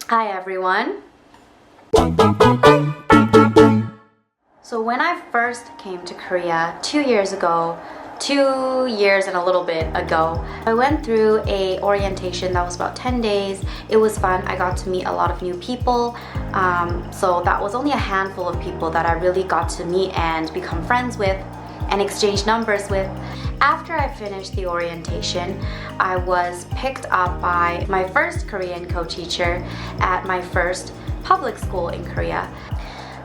Hi everyone. So when I first came to Korea 2 years ago, 2 years and a little bit ago, I went through a orientation that was about 10 days. It was fun. I got to meet a lot of new people. So that was only a handful of people that I really got to meet and become friends with and exchange numbers with. After I finished the orientation, I was picked up by my first Korean co-teacher at my first public school in Korea.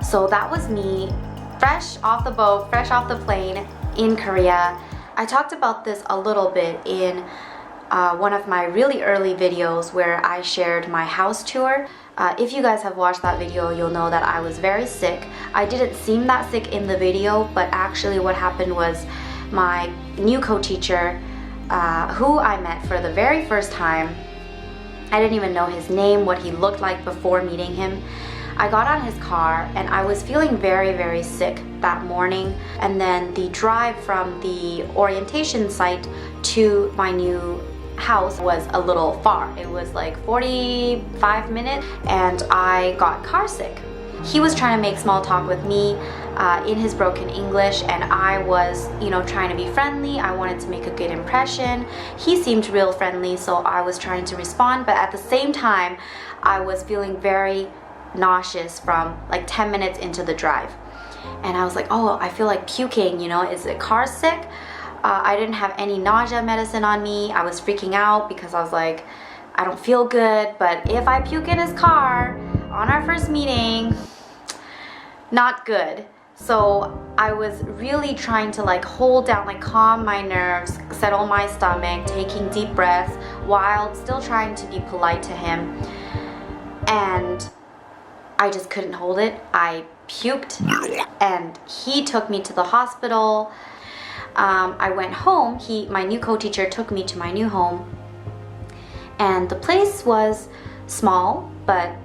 So that was me, fresh off the boat, fresh off the plane in Korea. I talked about this a little bit in one of my really early videos where I shared my house tour. If you guys have watched that video, you'll know that I was very sick. I didn't seem that sick in the video, but actually what happened was my new co-teacher, who I met for the very first time, I didn't even know his name, what he looked like before meeting him. I got on his car and I was feeling very, very sick that morning. And then the drive from the orientation site to my new house was a little far. It was like 45 minutes and I got car sick. He was trying to make small talk with me in his broken English, and I was, trying to be friendly. I wanted to make a good impression. He seemed real friendly, so I was trying to respond, but at the same time, I was feeling very nauseous from like 10 minutes into the drive. And I was like, oh, I feel like puking, is it car sick? I didn't have any nausea medicine on me. I was freaking out because I was like, I don't feel good, but if I puke in his car on our first meeting, not good. So I was really trying to hold down, calm my nerves, settle my stomach, taking deep breaths while still trying to be polite to him. And I just couldn't hold it. I puked and he took me to the hospital. I went home. My new co-teacher took me to my new home. And the place was small but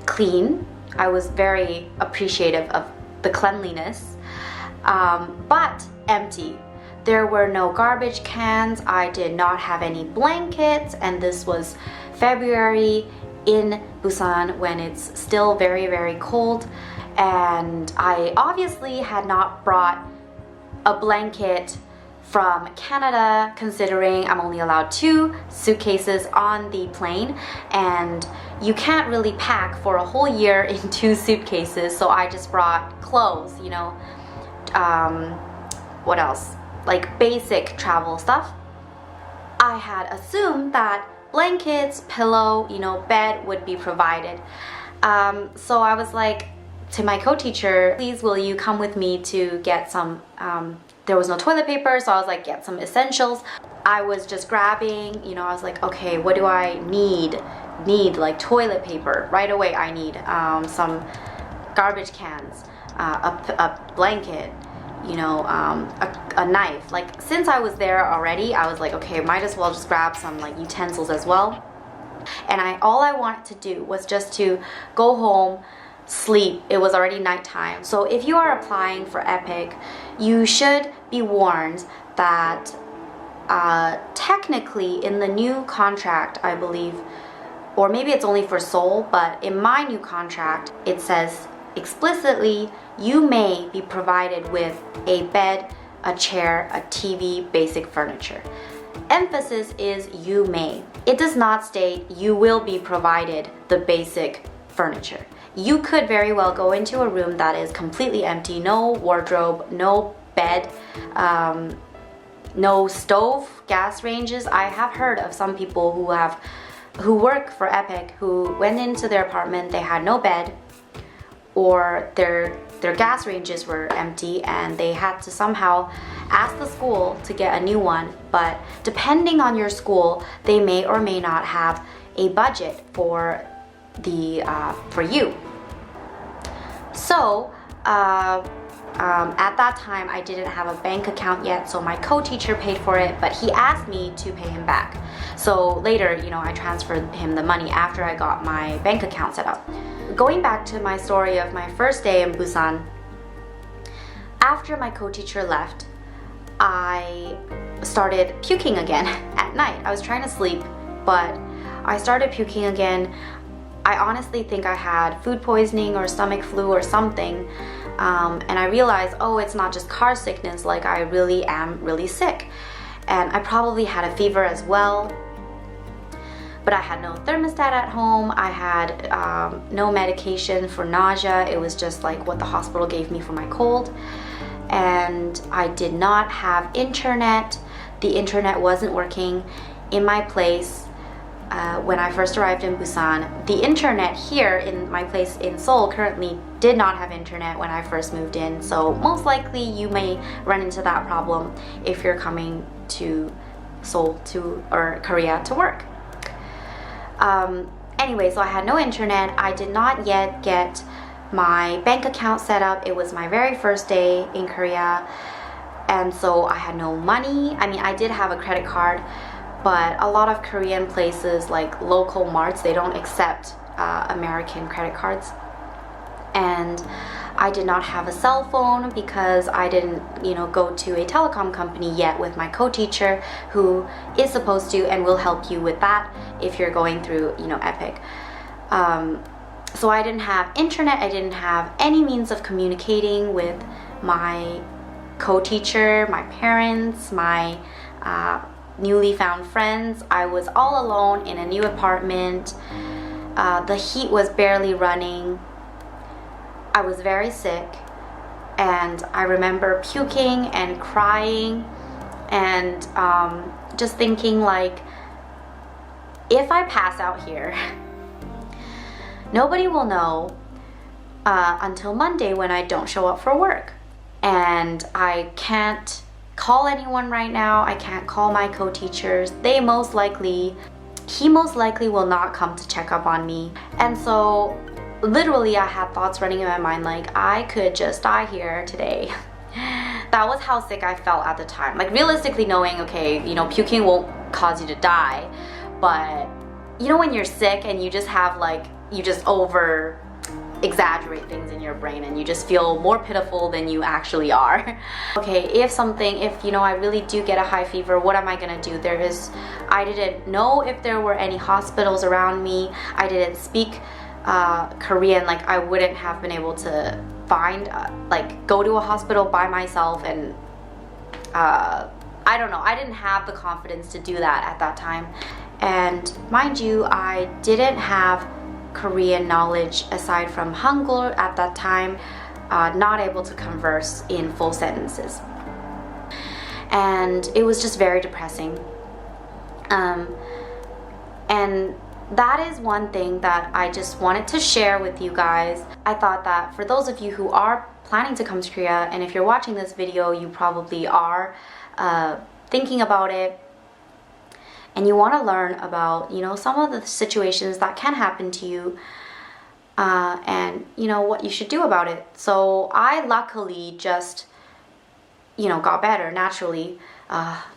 clean. I was very appreciative of the cleanliness, but empty. There were no garbage cans. I did not have any blankets, and this was February in Busan when it's still very, very cold. And I obviously had not brought a blanket from Canada, considering I'm only allowed 2 suitcases on the plane, and you can't really pack for a whole year in 2 suitcases, so I just brought clothes, what else? Basic travel stuff. I had assumed that blankets, pillow, bed would be provided. So I was like to my co-teacher, please will you come with me to get some, there was no toilet paper, so I was like, get some essentials. I was just grabbing, I was like, okay, what do I need? Toilet paper. Right away I need some garbage cans, a blanket, a knife. Since I was there already, I was like, okay, might as well just grab some utensils as well. And all I wanted to do was just to go home, sleep. It was already nighttime. So if you are applying for EPIC, you should be warned that technically in the new contract, I believe, or maybe it's only for Seoul, but in my new contract, it says explicitly you may be provided with a bed, a chair, a TV, basic furniture. Emphasis is you may. It does not state you will be provided the basic furniture. You could very well go into a room that is completely empty, no wardrobe, no bed, no stove, gas ranges. I have heard of some people who work for EPIC who went into their apartment, they had no bed, or their gas ranges were empty and they had to somehow ask the school to get a new one. But depending on your school, they may or may not have a budget for you. So at that time I didn't have a bank account yet, so my co-teacher paid for it, but he asked me to pay him back. So later, I transferred him the money after I got my bank account set up. Going back to my story of my first day in Busan, after my co-teacher left, I started puking again at night. I was trying to sleep, but I started puking again. I honestly think I had food poisoning or stomach flu or something. And I realized, oh, it's not just car sickness, like I really am really sick. And I probably had a fever as well. But I had no thermostat at home. I had no medication for nausea. It was just like what the hospital gave me for my cold. And I did not have internet. The internet wasn't working in my place when I first arrived in Busan. The internet here in my place in Seoul currently did not have internet when I first moved in. So most likely you may run into that problem if you're coming to Seoul or Korea to work. Anyway, so I had no internet. I did not yet get my bank account set up. It was my very first day in Korea, and so I had no money. I mean, I did have a credit card, but a lot of Korean places, like local marts, they don't accept American credit cards. And I did not have a cell phone because I didn't, go to a telecom company yet with my co-teacher, who is supposed to and will help you with that if you're going through, EPIC. So I didn't have internet. I didn't have any means of communicating with my co-teacher, my parents, my newly found friends. I was all alone in a new apartment. The heat was barely running. I was very sick, and I remember puking and crying and just thinking, like, if I pass out here, nobody will know until Monday when I don't show up for work. And I can't call anyone right now. I can't call my co-teachers. He most likely will not come to check up on me. And so literally I had thoughts running in my mind like I could just die here today. That was how sick I felt at the time. Like, realistically knowing, okay, puking won't cause you to die, but when you're sick and you just have you just over exaggerate things in your brain and you just feel more pitiful than you actually are. Okay, if I really do get a high fever, what am I gonna do? I didn't know if there were any hospitals around me. I didn't speak Korean. Like, I wouldn't have been able to find go to a hospital by myself, and I don't know, I didn't have the confidence to do that at that time. And mind you, I didn't have Korean knowledge aside from Hangul at that time, not able to converse in full sentences. And it was just very depressing. And that is one thing that I just wanted to share with you guys. I thought that for those of you who are planning to come to Korea, and if you're watching this video, you probably are thinking about it, and you want to learn about, some of the situations that can happen to you, and, what you should do about it. So I luckily just, got better naturally.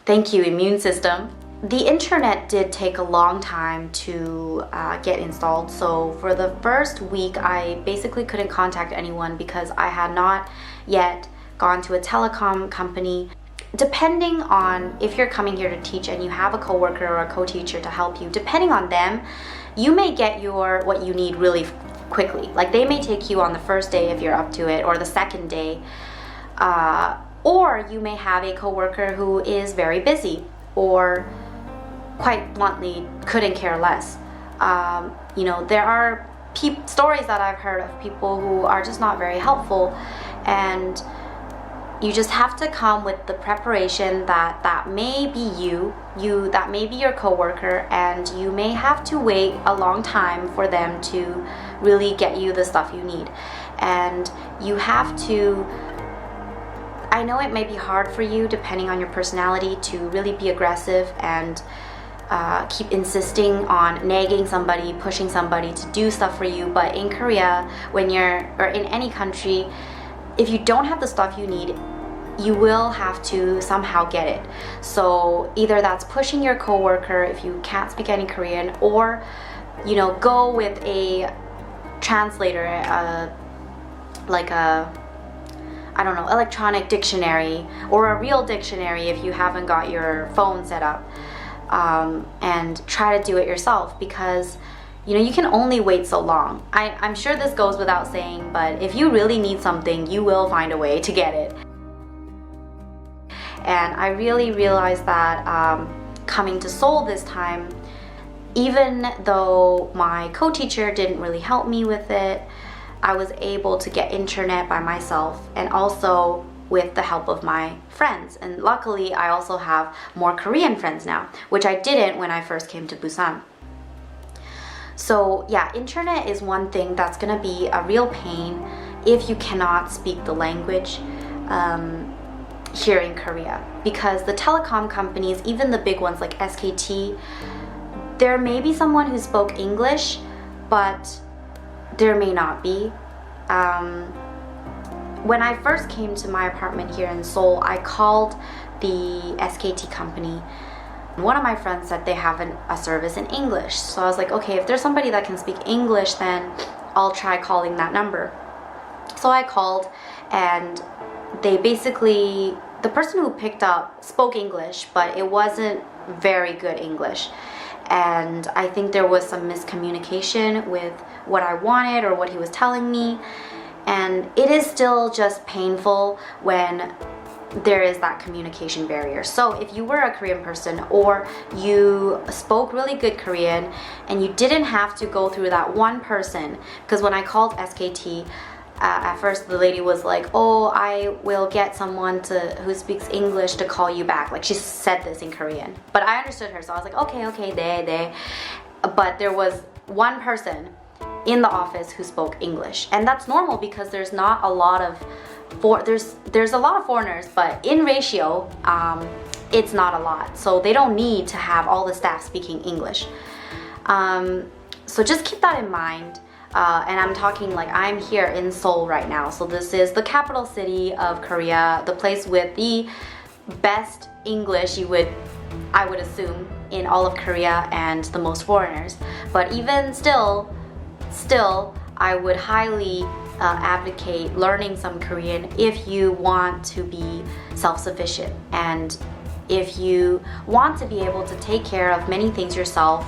Thank you, immune system. The internet did take a long time to get installed. So for the first week, I basically couldn't contact anyone because I had not yet gone to a telecom company. Depending on if you're coming here to teach and you have a coworker or a co-teacher to help you, depending on them, you may get what you need really quickly. Like, they may take you on the first day if you're up to it, or the second day, or you may have a coworker who is very busy, or quite bluntly couldn't care less. There are stories that I've heard of people who are just not very helpful, and you just have to come with the preparation that may be that may be your coworker, and you may have to wait a long time for them to really get you the stuff you need. And you have to, I know it may be hard for you, depending on your personality, to really be aggressive and keep insisting on nagging somebody, pushing somebody to do stuff for you. But in Korea, or in any country, if you don't have the stuff you need, you will have to somehow get it. So either that's pushing your coworker if you can't speak any Korean, or go with a translator, electronic dictionary, or a real dictionary if you haven't got your phone set up, and try to do it yourself, because you know, you can only wait so long. I'm sure this goes without saying, but if you really need something, you will find a way to get it. And I really realized that coming to Seoul this time, even though my co-teacher didn't really help me with it, I was able to get internet by myself and also with the help of my friends. And luckily, I also have more Korean friends now, which I didn't when I first came to Busan. So yeah, internet is one thing that's gonna be a real pain if you cannot speak the language here in Korea. Because the telecom companies, even the big ones like SKT, there may be someone who spoke English, but there may not be. When I first came to my apartment here in Seoul, I called the SKT company. One of my friends said they have a service in English. So I was like, okay, if there's somebody that can speak English, then I'll try calling that number. So I called, and they basically, the person who picked up spoke English, but it wasn't very good English. And I think there was some miscommunication with what I wanted or what he was telling me. And it is still just painful when there is that communication barrier. So if you were a Korean person or you spoke really good Korean and you didn't have to go through that one person, because when I called SKT, at first the lady was like, oh, I will get someone who speaks English to call you back. Like, she said this in Korean, but I understood her, so I was like, okay, they. But there was one person in the office who spoke English, and that's normal because there's not a lot of there's a lot of foreigners, but in ratio it's not a lot, so they don't need to have all the staff speaking English. So just keep that in mind. And I'm talking like I'm here in Seoul right now, so this is the capital city of Korea, the place with the best English I would assume in all of Korea, and the most foreigners. But even still I would highly advocate learning some Korean if you want to be self-sufficient and if you want to be able to take care of many things yourself,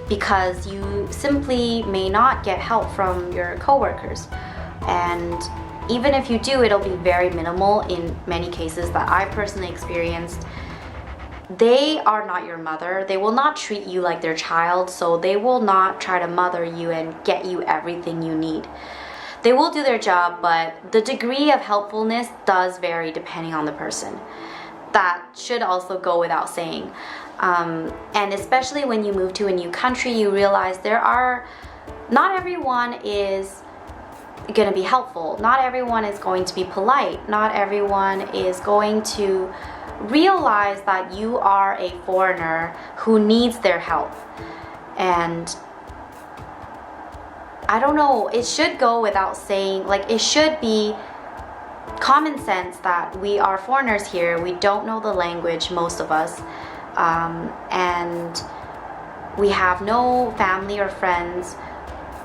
because you simply may not get help from your coworkers. And even if you do, it'll be very minimal in many cases that I personally experienced. They are not your mother. They will not treat you like their child, so they will not try to mother you and get you everything you need. They will do their job, but the degree of helpfulness does vary depending on the person. That should also go without saying. And especially when you move to a new country, you realize not everyone is going to be helpful. Not everyone is going to be polite. Not everyone is going to realize that you are a foreigner who needs their help. And I don't know, it should go without saying, like, it should be common sense that we are foreigners here. We don't know the language, most of us, and we have no family or friends.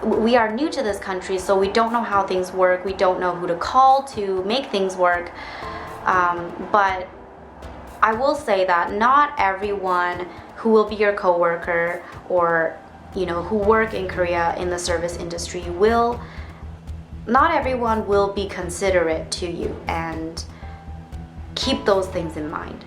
We are new to this country, so we don't know how things work. We don't know who to call to make things work. But I will say that not everyone who will be your coworker or who work in Korea in the service industry not everyone will be considerate to you, and keep those things in mind.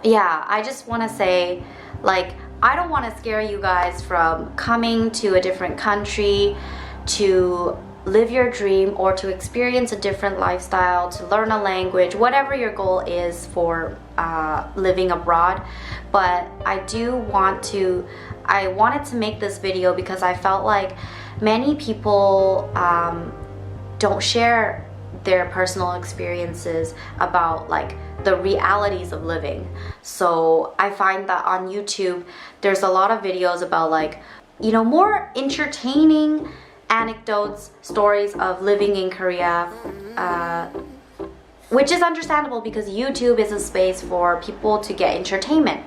Yeah, I just want to say, like, I don't want to scare you guys from coming to a different country to live your dream or to experience a different lifestyle, to learn a language, whatever your goal is for living abroad. But I wanted to make this video because I felt like many people don't share their personal experiences about like the realities of living. So I find that on YouTube there's a lot of videos about like more entertaining anecdotes, stories of living in Korea, which is understandable because YouTube is a space for people to get entertainment.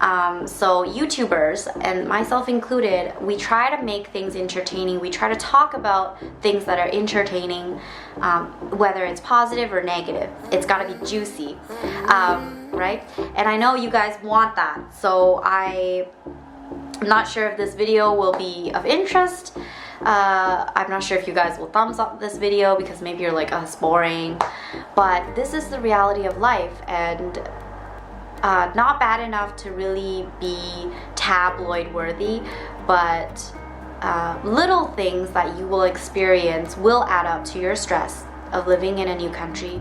So YouTubers, and myself included, we try to make things entertaining. We try to talk about things that are entertaining, whether it's positive or negative. It's gotta be juicy, right? And I know you guys want that, so I I'm not sure if this video will be of interest. I'm not sure if you guys will thumbs up this video because maybe you're like, oh, it's boring. But this is the reality of life, and not bad enough to really be tabloid worthy, but little things that you will experience will add up to your stress of living in a new country.